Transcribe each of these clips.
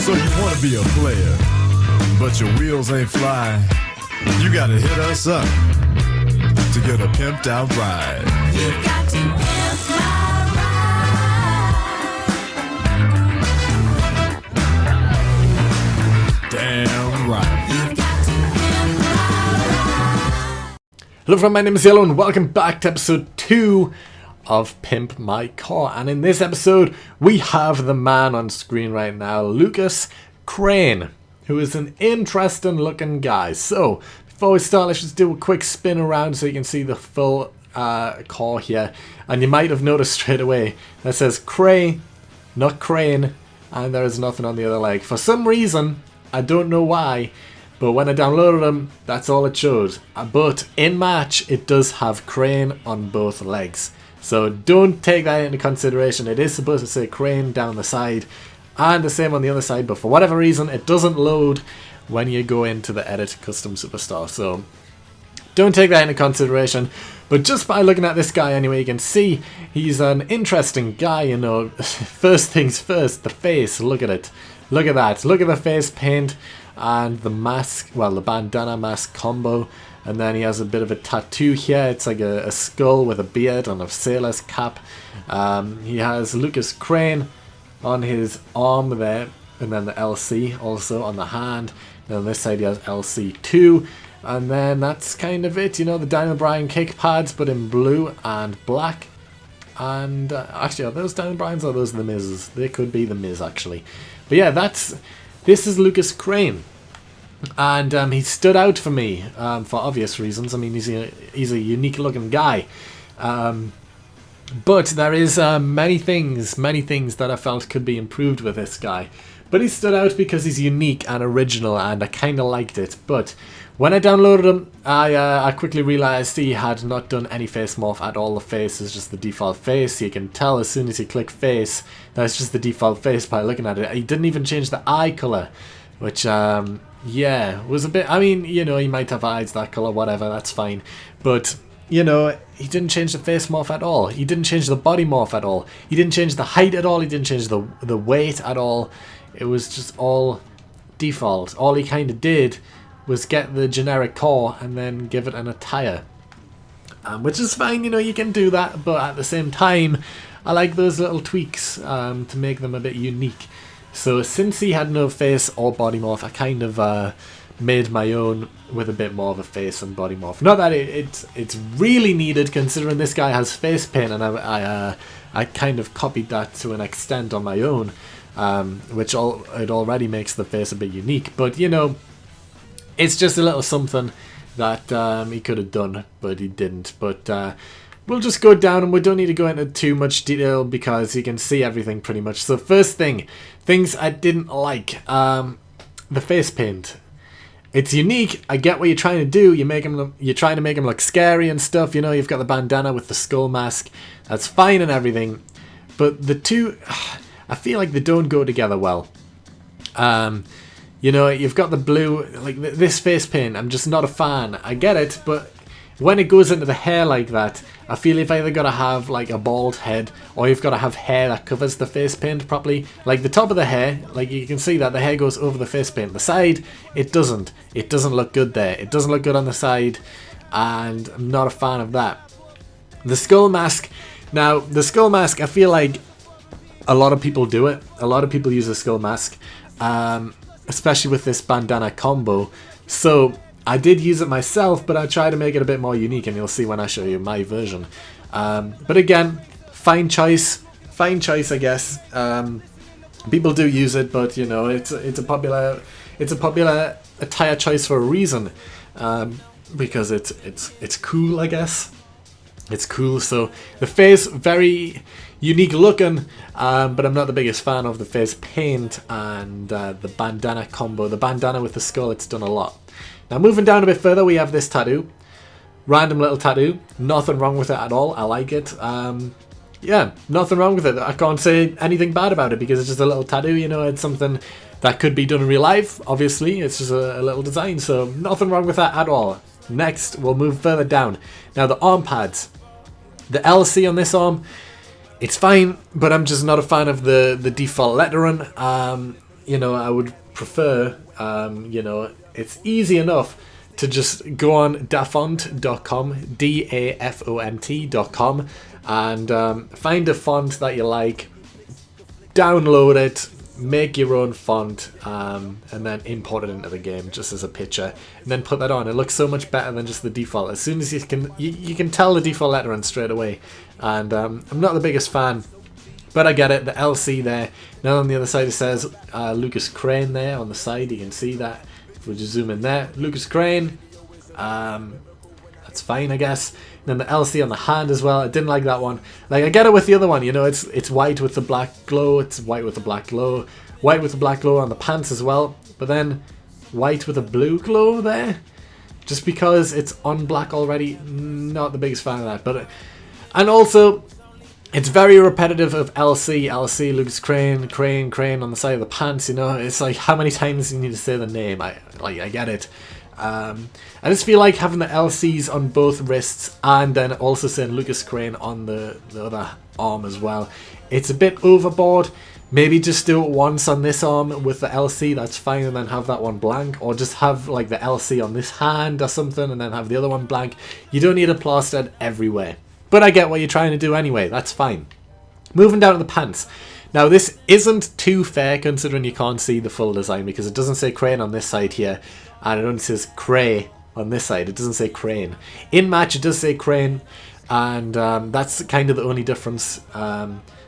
So you want to be a player, but your wheels ain't flying. You gotta hit us up to get a pimped out ride. You got to pimp my ride. Damn right. You got to pimp my ride. Hello everyone, my name is Yellow and welcome back to episode 2 of Pimp My CAW. And in this episode, we have the man on screen right now, Lucas Craine, who is an interesting looking guy. So, before we start, let's just do a quick spin around so you can see the full CAW here. And you might have noticed straight away that says Craine, not Craine, and there is nothing on the other leg. For some reason, I don't know why, but when I downloaded them, that's all it showed. But in match, it does have Craine on both legs. So don't take that into consideration. It is supposed to say Craine down the side and the same on the other side, but for whatever reason it doesn't load when you go into the edit custom superstar. So don't take that into consideration. But just by looking at this guy anyway, you can see he's an interesting guy, you know. First things first, the face, look at it. Look at that. Look at the face paint and the mask, well, the bandana mask combo. And then he has a bit of a tattoo here. It's like a skull with a beard and a sailor's cap. He has Lucas Craine on his arm there. And then the LC also on the hand. And on this side he has LC2. And then that's kind of it. You know, the Daniel Bryan kick pads, but in blue and black. And actually, are those Daniel Bryans or are those the Miz's? They could be the Miz, actually. But yeah, this is Lucas Craine. And he stood out for me for obvious reasons. I mean, he's a unique looking guy. But there is many things that I felt could be improved with this guy. But he stood out because he's unique and original, and I kind of liked it. But when I downloaded him, I quickly realized he had not done any face morph at all. The face is just the default face. You can tell as soon as you click face, that's just the default face by looking at it. He didn't even change the eye color, which yeah, was a bit, I mean, you know, he might have eyes that color, whatever, that's fine. But, you know, he didn't change the face morph at all. He didn't change the body morph at all. He didn't change the height at all. He didn't change the weight at all. It was just all default. All he kind of did was get the generic core and then give it an attire. Which is fine, you know, you can do that. But at the same time, I like those little tweaks to make them a bit unique. So since he had no face or body morph, I kind of made my own with a bit more of a face and body morph. Not that it's really needed, considering this guy has face paint, and I kind of copied that to an extent on my own, which it already makes the face a bit unique. But you know, it's just a little something that he could have done, but he didn't. But we'll just go down, and we don't need to go into too much detail because you can see everything pretty much. So first thing, things I didn't like. The face paint. It's unique. I get what you're trying to do. You're trying to make him look scary and stuff. You know, you've got the bandana with the skull mask. That's fine and everything. But the two, I feel like they don't go together well. You know, you've got the blue, like this face paint. I'm just not a fan. I get it, but when it goes into the hair like that, I feel you've either got to have like a bald head, or you've got to have hair that covers the face paint properly. Like the top of the hair, like you can see that the hair goes over the face paint. The side, it doesn't. It doesn't look good there. It doesn't look good on the side, and I'm not a fan of that. The skull mask. Now, the skull mask, I feel like a lot of people do it. A lot of people use a skull mask, especially with this bandana combo. So I did use it myself, but I try to make it a bit more unique, and you'll see when I show you my version. But again, fine choice, I guess. People do use it, but you know, it's a popular attire choice for a reason, because it's cool, I guess. It's cool. So the face, very unique looking, but I'm not the biggest fan of the face paint and the bandana combo. The bandana with the skull, it's done a lot. Now moving down a bit further, we have this tattoo. Random little tattoo. Nothing wrong with it at all. I like it. Yeah, nothing wrong with it. I can't say anything bad about it because it's just a little tattoo, you know. It's something that could be done in real life, obviously. It's just a little design, so nothing wrong with that at all. Next, we'll move further down. Now the arm pads. The LC on this arm, it's fine, but I'm just not a fan of the default lettering. you know, I would prefer, you know, it's easy enough to just go on dafont.com, dafont.com, and find a font that you like, download it, make your own font, and then import it into the game just as a picture, and then put that on. It looks so much better than just the default. As soon as you can tell the default lettering straight away. And I'm not the biggest fan, but I get it. The LC there. Now on the other side it says Lucas Craine there on the side. You can see that if we just zoom in there. Lucas Craine. That's fine, I guess. And then the LC on the hand as well. I didn't like that one. Like, I get it with the other one, you know, it's white with the black glow. It's white with the black glow. White with the black glow on the pants as well. But then white with a blue glow there. Just because it's on black already. Not the biggest fan of that. But and also, it's very repetitive of LC, Lucas Craine, Craine on the side of the pants, you know. It's like, how many times do you need to say the name? I get it. I just feel like having the LCs on both wrists and then also saying Lucas Craine on the other arm as well. It's a bit overboard. Maybe just do it once on this arm with the LC, that's fine, and then have that one blank. Or just have like the LC on this hand or something and then have the other one blank. You don't need it plastered everywhere. But I get what you're trying to do anyway, that's fine. Moving down to the pants. Now this isn't too fair considering you can't see the full design because it doesn't say Craine on this side here. And it only says Cray on this side. It doesn't say Craine. In match, it does say Craine, and that's kind of the only difference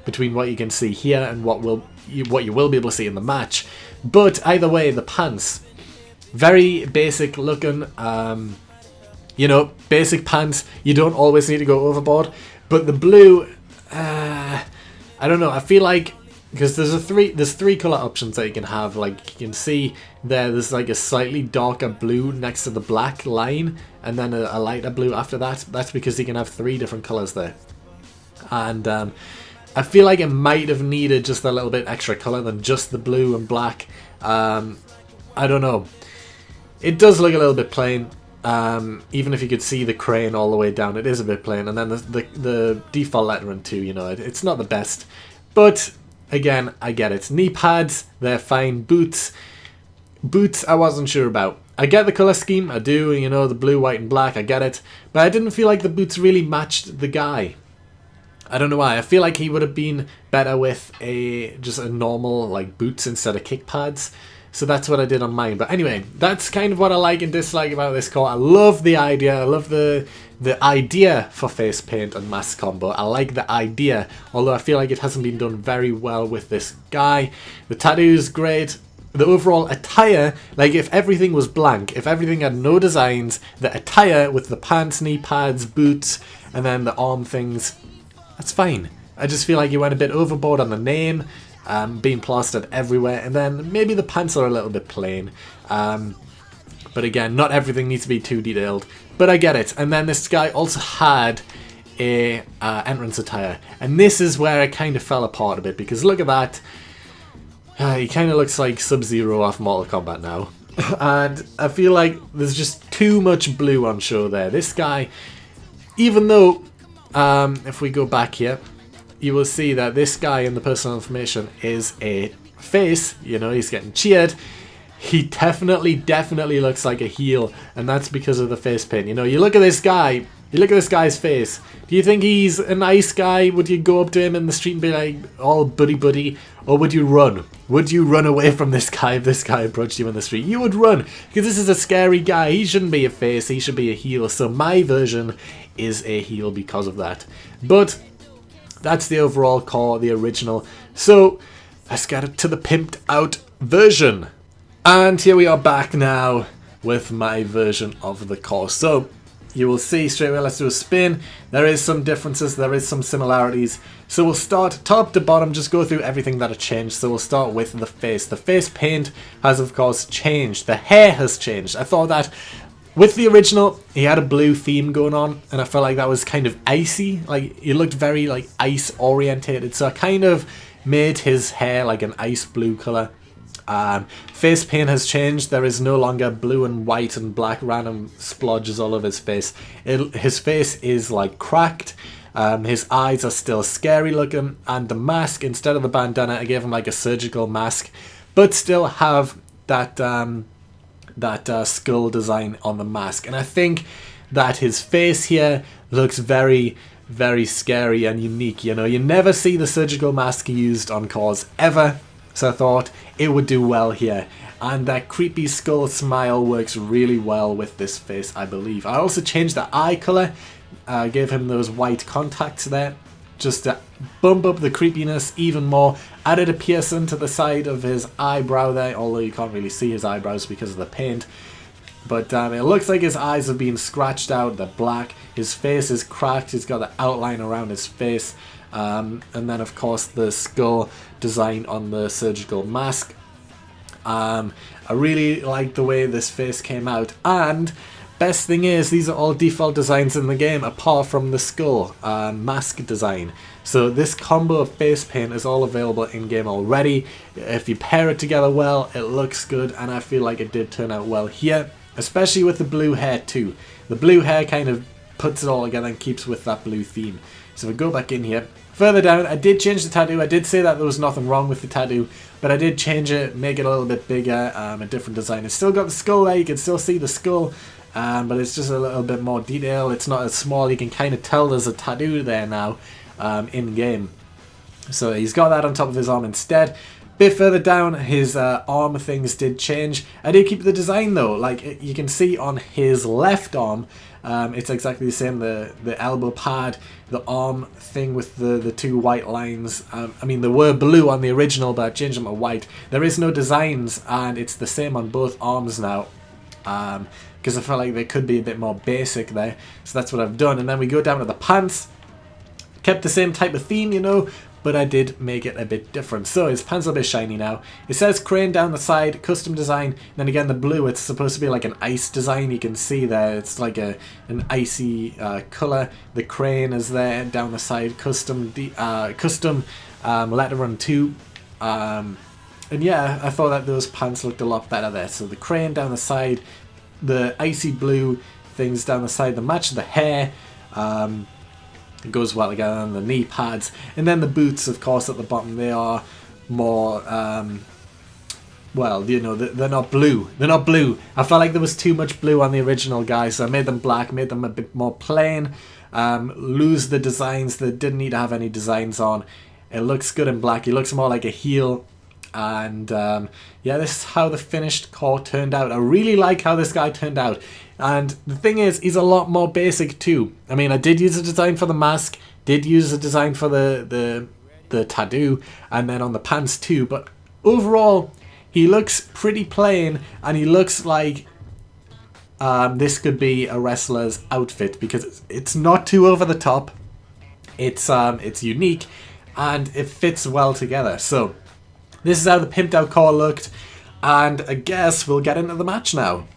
between what you can see here and what you will be able to see in the match. But either way, the pants, very basic looking. You know, basic pants. You don't always need to go overboard. But the blue, I don't know. I feel like, because there's three color options that you can have. Like, you can see there's like a slightly darker blue next to the black line, and then a lighter blue after that. That's because you can have 3 different colors there. And I feel like it might have needed just a little bit extra color than just the blue and black. I don't know. It does look a little bit plain. Even if you could see the Craine all the way down, it is a bit plain. And then the default lettering too, you know, it's not the best. But again, I get it. Knee pads, they're fine. Boots, I wasn't sure about. I get the colour scheme, I do, you know, the blue, white and black, I get it. But I didn't feel like the boots really matched the guy. I don't know why. I feel like he would have been better with just a normal, like, boots instead of kick pads. So that's what I did on mine. But anyway, that's kind of what I like and dislike about this core. I love the idea. I love the idea for face paint and mask combo. I like the idea, although I feel like it hasn't been done very well with this guy. The tattoo's great. The overall attire, like if everything was blank, if everything had no designs, the attire with the pants, knee pads, boots, and then the arm things, that's fine. I just feel like you went a bit overboard on the name. Being plastered everywhere, and then maybe the pants are a little bit plain, but again, not everything needs to be too detailed, but I get it. And then this guy also had a entrance attire, and this is where it kind of fell apart a bit, because look at that, he kind of looks like Sub-Zero off Mortal Kombat now, and I feel like there's just too much blue on show there. This guy, even though if we go back here, you will see that this guy in the personal information is a face, you know, he's getting cheered. He definitely looks like a heel, and that's because of the face paint. You know, you look at this guy, you look at this guy's face. Do you think he's a nice guy? Would you go up to him in the street and be like, all buddy, or would you run? Would you run away from this guy if this guy approached you in the street? You would run, because this is a scary guy. He shouldn't be a face, he should be a heel. So my version is a heel because of that. But that's the overall core, the original. So let's get it to the pimped out version. And here we are back now with my version of the core. So you will see straight away, let's do a spin. There is some differences, there is some similarities. So we'll start top to bottom, just go through everything that had changed. So we'll start with the face. The face paint has of course changed. The hair has changed. I thought that with the original, he had a blue theme going on, and I felt like that was kind of icy. Like, he looked very, like, ice-orientated, so I kind of made his hair like an ice blue colour. Face paint has changed. There is no longer blue and white and black random splodges all over his face. His face is, like, cracked. His eyes are still scary looking, and the mask, instead of the bandana, I gave him, like, a surgical mask. but still have that skull design on the mask. And I think that his face here looks very, very scary and unique. You know, you never see the surgical mask used on CAWs ever, so I thought it would do well here. And that creepy skull smile works really well with this face, I believe. I also changed the eye color, gave him those white contacts there, just to bump up the creepiness even more. Added a piercing to the side of his eyebrow there, although you can't really see his eyebrows because of the paint. But it looks like his eyes have been scratched out, they're black, his face is cracked, he's got the outline around his face, and then of course the skull design on the surgical mask. I really like the way this face came out, and best thing is these are all default designs in the game apart from the skull mask design. So this combo of face paint is all available in game already. If you pair it together well, it looks good, and I feel like it did turn out well here, especially with the blue hair too. The blue hair kind of puts it all together and keeps with that blue theme. So if we go back in here, further down, I did change the tattoo. I did say that there was nothing wrong with the tattoo, but I did change it, make it a little bit bigger, a different design. It's still got the skull there, you can still see the skull, but it's just a little bit more detail. It's not as small, you can kind of tell there's a tattoo there now in game. So he's got that on top of his arm instead. Bit further down, his arm things did change. I did keep the design though, like you can see on his left arm, it's exactly the same, the elbow pad, the arm thing with the two white lines. I mean, they were blue on the original, but I changed them to white. There is no designs, and it's the same on both arms now, because I felt like they could be a bit more basic there, so that's what I've done. And then we go down to the pants, kept the same type of theme, you know, but I did make it a bit different. So his pants are a bit shiny now. It says Craine down the side, custom design. Then again, the blue, it's supposed to be like an ice design. You can see there, it's like an icy color. The Craine is there down the side, custom lettering too. And yeah, I thought that those pants looked a lot better there. So the Craine down the side, the icy blue things down the side that match the hair. It goes well together, and the knee pads, and then the boots, of course, at the bottom. They are more well, you know, they're not blue. They're not blue. I felt like there was too much blue on the original guys, so I made them black, made them a bit more plain. Lose the designs that didn't need to have any designs on. It looks good in black. He looks more like a heel. And yeah, this is how the finished CAW turned out. I really like how this guy turned out. And the thing is, he's a lot more basic too. I mean, I did use a design for the mask, did use a design for the tattoo, and then on the pants too. But overall, he looks pretty plain, and he looks like this could be a wrestler's outfit, because it's not too over the top. It's unique, and it fits well together. So this is how the pimped out CAW looked, and I guess we'll get into the match now.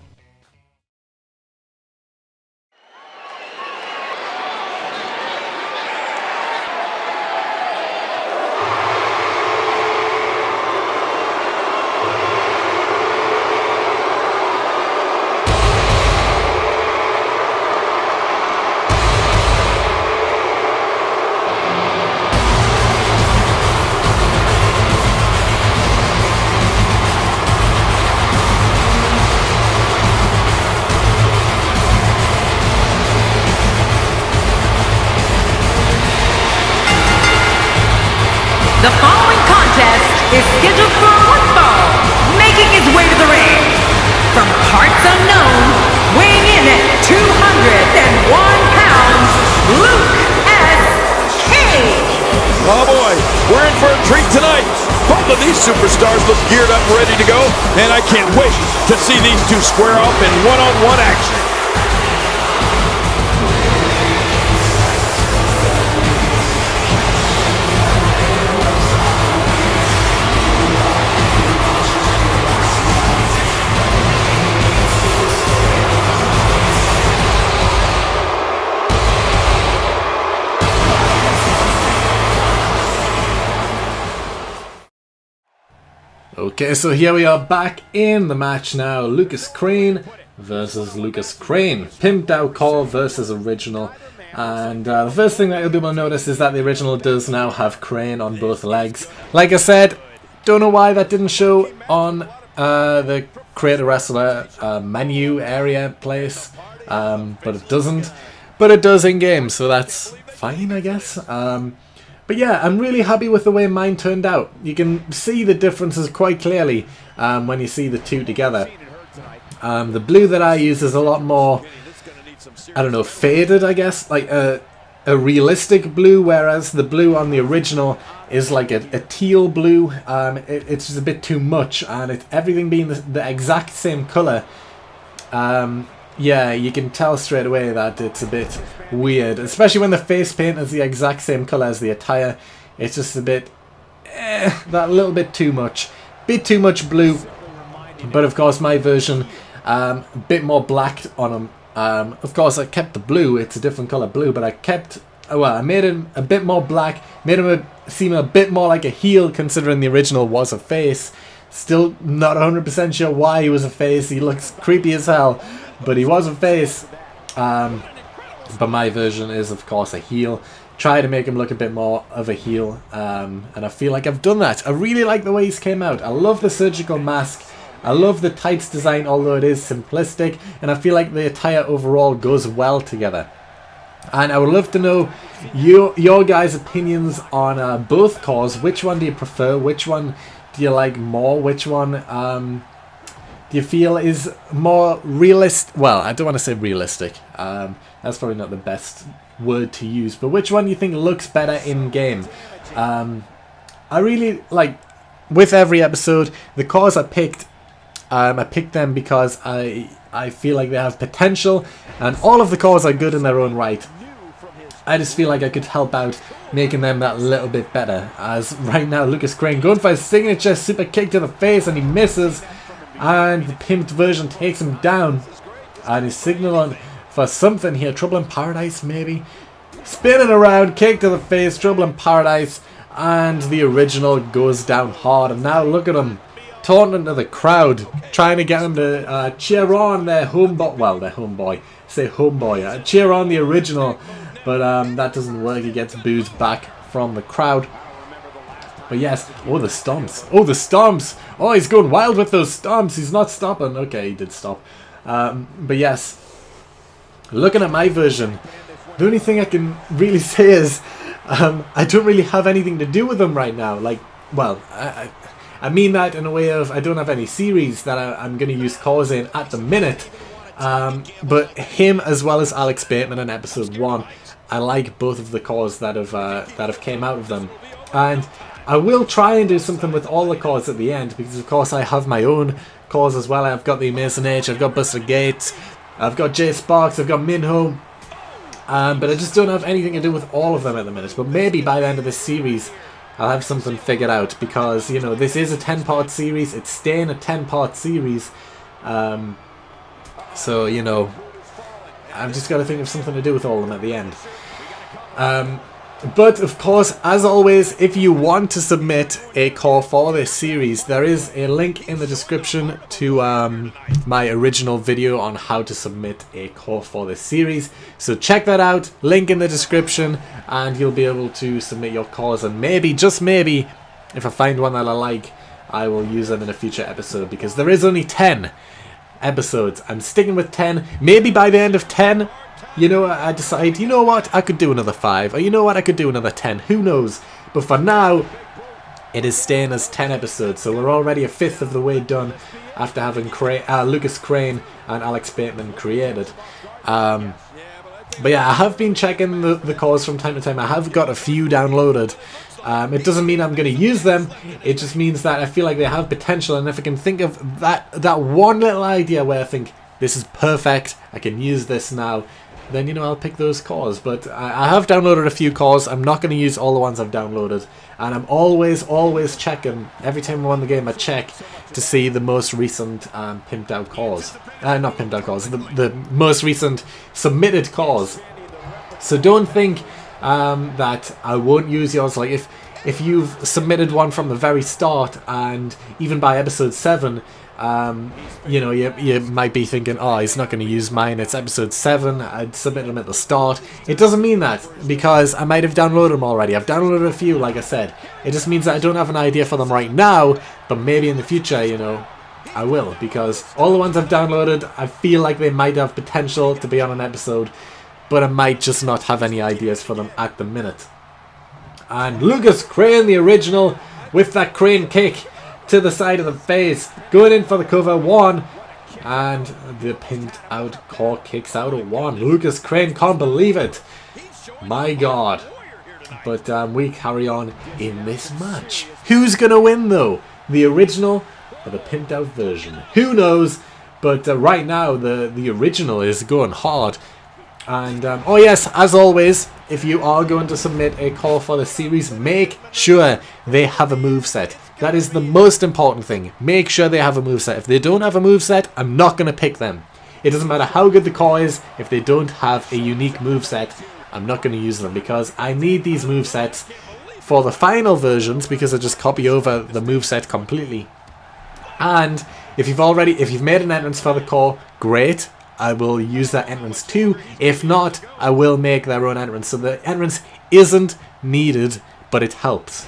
The following contest is scheduled for one fall, making his way to the ring. From parts unknown, weighing in at 201 pounds, Luke S. Cage. Oh boy, we're in for a treat tonight. Both of these superstars look geared up and ready to go, and I can't wait to see these two square off in one-on-one action. Okay, so here we are back in the match now. Lucas Craine versus Lucas Craine. Pimped out CAW versus original. And the first thing that you'll be able to notice is that the original does now have Craine on both legs. Like I said, Don't know why that didn't show on the Create a Wrestler menu area place, but it doesn't. But it does in game, so that's fine, I guess. But yeah, I'm really happy with the way mine turned out. You can see the differences quite clearly when you see the two together. The blue that I use is a lot more, I don't know, faded, I guess, like a realistic blue, whereas the blue on the original is like a teal blue. It's just a bit too much, and everything being the exact same color. Yeah, you can tell straight away that it's a bit weird, especially when the face paint is the exact same color as the attire. It's just a bit, that little bit too much. Bit too much blue, but of course my version, a bit more black on them. Of course I kept the blue, it's a different color blue, but I made him a bit more black, made him seem a bit more like a heel considering the original was a face. Still not 100% sure why he was a face, he looks creepy as hell. But he was a face, but my version is of course a heel. Try to make him look a bit more of a heel, and I feel like I've done that. I really like the way he's came out. I love the surgical mask. I love the tights design, although it is simplistic, and I feel like the attire overall goes well together. And I would love to know your guys' opinions on both CAWs. Which one do you prefer? Which one do you like more? Which one do you feel is more realistic? Well, I don't want to say realistic. That's probably not the best word to use. But which one do you think looks better in game? I really like, with every episode, the CAWs I picked them because I feel like they have potential, and all of the CAWs are good in their own right. I just feel like I could help out making them that little bit better. As right now, Lucas Craine going for his signature super kick to the face, and he misses. And the pimped version takes him down. And he's signaling for something here. Trouble in Paradise, maybe? Spinning around, kick to the face, Trouble in Paradise. And the original goes down hard. And now look at him, taunting to the crowd, trying to get them to cheer on their homeboy. Well, their homeboy. Say homeboy. Cheer on the original. But that doesn't work. He gets booed back from the crowd. But yes, oh the stomps, oh the stomps, oh he's going wild with those stomps, he's not stopping, okay he did stop. But yes, looking at my version, the only thing I can really say is, I don't really have anything to do with them right now, like, well, I mean that in a way of, I don't have any series that I'm going to use CAWs in at the minute, but him as well as Alex Bateman in episode 1, I like both of the CAWs that have came out of them, and I will try and do something with all the CAWs at the end, because of course I have my own CAWs as well. I've got the Amazing H, I've got Buster Gates, I've got Jay Sparks, I've got Minho, but I just don't have anything to do with all of them at the minute. But maybe by the end of this series I'll have something figured out, because, you know, this is a 10-part series, it's staying a 10-part series, so, you know, I've just got to think of something to do with all of them at the end. But of course, as always, if you want to submit a CAW for this series, there is a link in the description to my original video on how to submit a CAW for this series. So check that out, link in the description, and you'll be able to submit your CAWs, and maybe, just maybe, if I find one that I like, I will use them in a future episode, because there is only 10 episodes. I'm sticking with 10. Maybe by the end of 10, you know, I decide, you know what, I could do another 5, or you know what, I could do another 10, who knows. But for now, it is staying as 10 episodes, so we're already a fifth of the way done after having Lucas Craine and Alex Bateman created. But yeah, I have been checking the CAWs from time to time. I have got a few downloaded. It doesn't mean I'm going to use them, it just means that I feel like they have potential, and if I can think of that one little idea where I think, this is perfect, I can use this now, then, you know, I'll pick those CAWs. But I have downloaded a few CAWs. I'm not going to use all the ones I've downloaded, and I'm always checking. Every time I'm on the game, I check to see the most recent pimped out CAWs. Not pimped out CAWs, the most recent submitted CAWs. So don't think that I won't use yours. Like, if you've submitted one from the very start, and even by episode 7, you know, you might be thinking, oh, he's not going to use mine, it's episode 7, I'd submit them at the start. It doesn't mean that, because I might have downloaded them already. I've downloaded a few, like I said. It just means that I don't have an idea for them right now, but maybe in the future, you know, I will, because all the ones I've downloaded, I feel like they might have potential to be on an episode, but I might just not have any ideas for them at the minute. And Lucas Craine, the original, with that Craine kick to the side of the face, going in for the cover 1, and the pinned out core kicks out at 1. Lucas Craine can't believe it. My God. But we carry on in this match. Who's going to win though? The original or the pimped out version? Who knows? But right now the original is going hard. And oh yes, as always, if you are going to submit a call for the series, make sure they have a moveset. That is the most important thing. Make sure they have a moveset. If they don't have a moveset, I'm not going to pick them. It doesn't matter how good the call is, if they don't have a unique moveset, I'm not going to use them, because I need these movesets for the final versions, because I just copy over the moveset completely. And if you've made an entrance for the core, great. I will use that entrance too. If not, I will make their own entrance. So the entrance isn't needed, but it helps.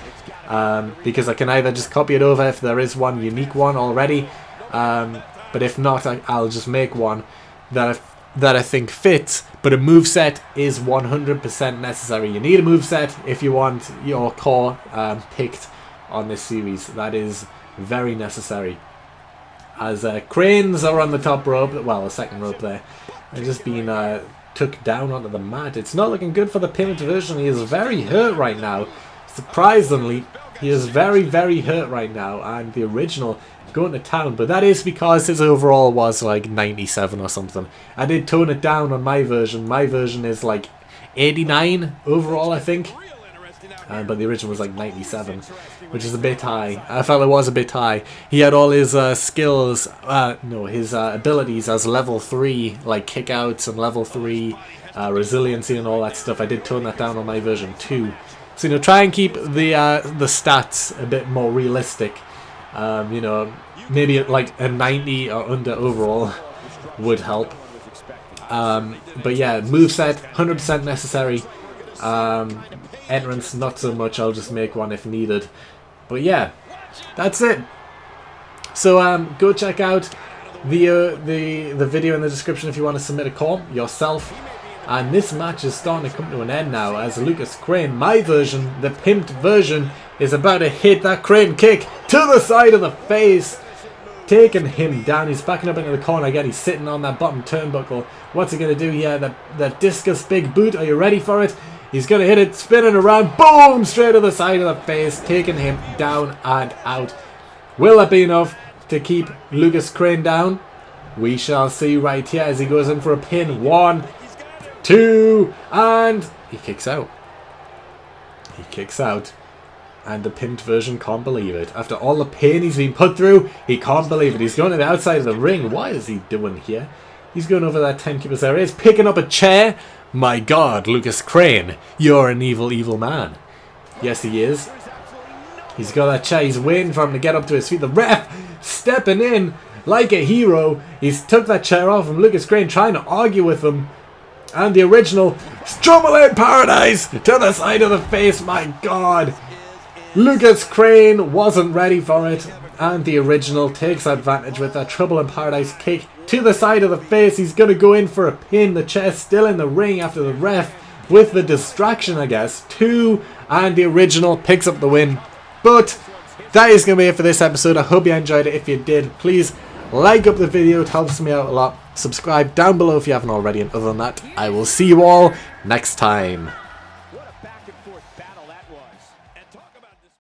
Because I can either just copy it over if there is one unique one already, but if not, I'll just make one that I think fits. But a moveset is 100% necessary. You need a moveset if you want your core picked on this series. That is very necessary. As Cranes are on the top rope, well, the second rope there, they're just being took down onto the mat. It's not looking good for the pimped version. He is very hurt right now. Surprisingly, he is very, very hurt right now, and the original going to town. But that is because his overall was like 97 or something. I did tone it down on my version. My version is like 89 overall, I think. But the original was like 97, which is a bit high. I felt it was a bit high. He had all his skills, his abilities as level 3, like kickouts and level 3 resiliency and all that stuff. I did tone that down on my version too. So, you know, try and keep the stats a bit more realistic. You know, maybe like a 90 or under overall would help. But yeah, moveset, 100% necessary. Entrance, not so much. I'll just make one if needed. But yeah, that's it. So go check out the video in the description if you want to submit a call yourself. And this match is starting to come to an end now, as Lucas Craine, my version, the pimped version, is about to hit that Craine kick to the side of the face, taking him down. He's backing up into the corner again. He's sitting on that bottom turnbuckle. What's he going to do here? That discus big boot. Are you ready for it? He's going to hit it, spinning around, boom, straight to the side of the face, taking him down and out. Will that be enough to keep Lucas Craine down? We shall see right here as he goes in for a pin. 1, 2, and he kicks out. He kicks out. And the pimped version can't believe it. After all the pain he's been put through, he can't believe it. He's going to the outside of the ring. What is he doing here? He's going over that timekeeper's area. He's picking up a chair. My God, Lucas Craine, you're an evil, evil man. Yes, he is. He's got that chair. He's waiting for him to get up to his feet. The ref stepping in like a hero. He's took that chair off him. Lucas Craine trying to argue with him. And the original Strummerland Paradise to the side of the face. My God. Lucas Craine wasn't ready for it. And the original takes advantage with that Trouble in Paradise kick to the side of the face. He's going to go in for a pin. The chair still in the ring after the ref with the distraction, I guess. 2, and the original picks up the win. But that is going to be it for this episode. I hope you enjoyed it. If you did, please like up the video. It helps me out a lot. Subscribe down below if you haven't already. And other than that, I will see you all next time.